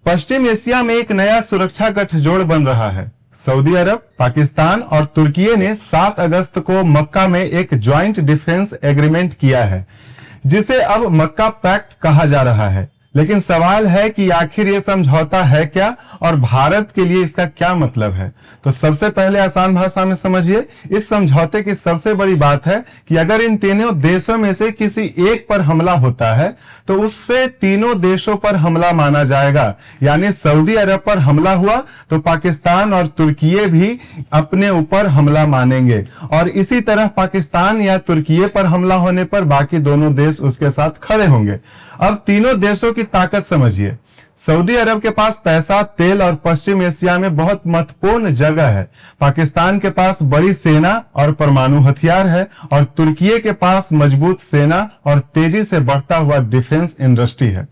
पश्चिम Asia में एक नया सुरक्षा गठजोड़ बन रहा है। सऊदी अरब, पाकिस्तान और तुर्की ने 7 अगस्त को मक्का में एक ज्वाइंट डिफेंस एग्रीमेंट किया है, जिसे अब मक्का पैक्ट कहा जा रहा है। लेकिन सवाल है कि आखिर ये समझौता है क्या और भारत के लिए इसका क्या मतलब है। तो सबसे पहले आसान भाषा में समझिए, इस समझौते की सबसे बड़ी बात है कि अगर इन तीनों देशों में से किसी एक पर हमला होता है तो उससे तीनों देशों पर हमला माना जाएगा। यानी सऊदी अरब पर हमला हुआ तो पाकिस्तान और तुर्की भी अपने ऊपर हमला मानेंगे, और इसी तरह पाकिस्तान या तुर्की पर हमला होने पर बाकी दोनों देश उसके साथ खड़े होंगे। अब तीनों देशों की ताकत समझिए। सऊदी अरब के पास पैसा, तेल और पश्चिम एशिया में बहुत महत्वपूर्ण जगह है। पाकिस्तान के पास बड़ी सेना और परमाणु हथियार है, और तुर्की के पास मजबूत सेना और तेजी से बढ़ता हुआ डिफेंस इंडस्ट्री है।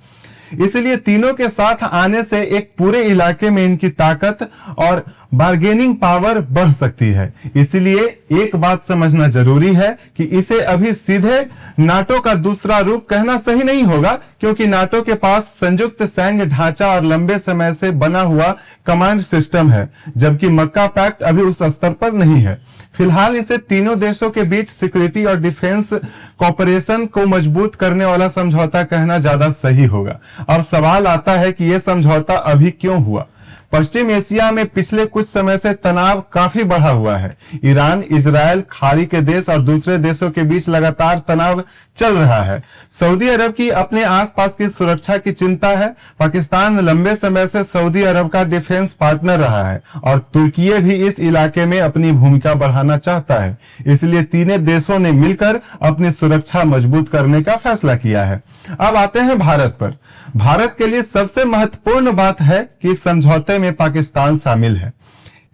इसलिए तीनों के साथ आने से एक पूरे इलाके में इनकी ताकत और बार्गेनिंग पावर बढ़ सकती है। इसलिए एक बात समझना जरूरी है कि इसे अभी सीधे नाटो का दूसरा रूप कहना सही नहीं होगा, क्योंकि नाटो के पास संयुक्त सैन्य ढांचा और लंबे समय से बना हुआ कमांड सिस्टम है, जबकि मक्का पैक्ट अभी उस स्तर पर नहीं है। फिलहाल इसे तीनों देशों के बीच सिक्योरिटी और डिफेंस कॉपरेशन को मजबूत करने वाला समझौता कहना ज्यादा सही होगा। अब सवाल आता है कि यह समझौता अभी क्यों हुआ। पश्चिम एशिया में पिछले कुछ समय से तनाव काफी बढ़ा हुआ है। ईरान, इजराइल, खाड़ी के देश और दूसरे देशों के बीच लगातार तनाव चल रहा है। सऊदी अरब की अपने आसपास की सुरक्षा की चिंता है। पाकिस्तान लंबे समय से सऊदी अरब का डिफेंस पार्टनर रहा है, और तुर्की भी इस इलाके में अपनी भूमिका बढ़ाना चाहता है। इसलिए तीनों देशों ने मिलकर अपनी सुरक्षा मजबूत करने का फैसला किया है। अब आते हैं भारत पर। भारत के लिए सबसे महत्वपूर्ण बात है कि इस समझौते में पाकिस्तान शामिल है।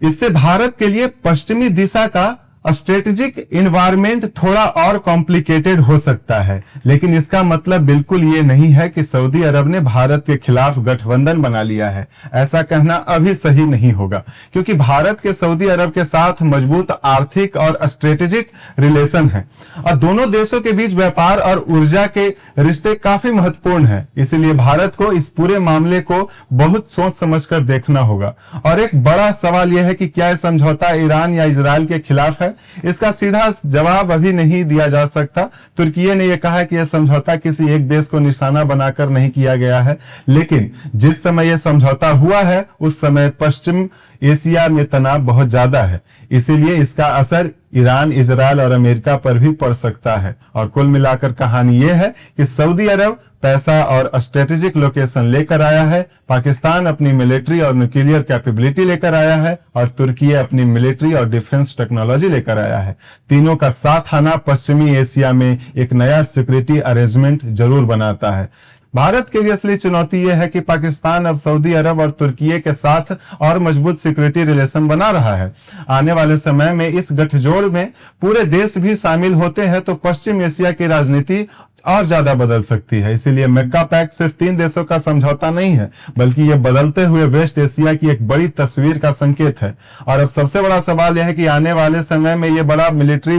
इससे भारत के लिए पश्चिमी दिशा का स्ट्रेटेजिक इन्वायरमेंट थोड़ा और कॉम्प्लिकेटेड हो सकता है, लेकिन इसका मतलब बिल्कुल ये नहीं है कि सऊदी अरब ने भारत के खिलाफ गठबंधन बना लिया है। ऐसा कहना अभी सही नहीं होगा, क्योंकि भारत के सऊदी अरब के साथ मजबूत आर्थिक और स्ट्रेटेजिक रिलेशन है, और दोनों देशों के बीच व्यापार और ऊर्जा के रिश्ते काफी महत्वपूर्ण है। इसलिए भारत को इस पूरे मामले को बहुत सोच समझकर देखना होगा। और एक बड़ा सवाल यह है कि क्या यह समझौता ईरान या इजराइल के खिलाफ है। इसका सीधा जवाब अभी नहीं दिया जा सकता। तुर्की ने यह कहा कि यह समझौता किसी एक देश को निशाना बनाकर नहीं किया गया है, लेकिन जिस समय यह समझौता हुआ है उस समय पश्चिम एशिया में तनाव बहुत ज्यादा है। इसीलिए इसका असर ईरान, इजराइल और अमेरिका पर भी पड़ सकता है। और कुल मिलाकर कहानी यह है कि सऊदी अरब पैसा और स्ट्रेटेजिक लोकेशन लेकर आया है, पाकिस्तान अपनी मिलिट्री और न्यूक्लियर कैपेबिलिटी लेकर आया है, और तुर्की अपनी मिलिट्री और डिफेंस टेक्नोलॉजी लेकर आया है। तीनों का साथ आना पश्चिमी एशिया में एक नया सिक्योरिटी अरेंजमेंट जरूर बनाता है। भारत के लिए असली चुनौती यह है कि पाकिस्तान अब सऊदी अरब और तुर्की के साथ और मजबूत सिक्योरिटी रिलेशन बना रहा है। आने वाले समय में इस गठजोड़ में पूरे देश भी शामिल होते हैं तो पश्चिम एशिया की राजनीति और ज्यादा बदल सकती है। इसीलिए मक्का पैक्ट सिर्फ 3 देशों का समझौता नहीं है, बल्कि यह बदलते हुए वेस्ट एशिया की एक बड़ी तस्वीर का संकेत है। और अब सबसे बड़ा सवाल यह है कि आने वाले समय में यह बड़ा मिलिट्री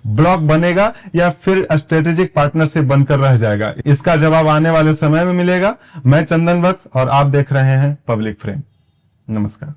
ब्लॉक बनेगा या फिर स्ट्रेटेजिक पार्टनरशिप बनकर रह जाएगा। इसका जवाब आने वाले समय में मिलेगा। मैं चंदन वत्स और आप देख रहे हैं पब्लिक फ्रेम। नमस्कार।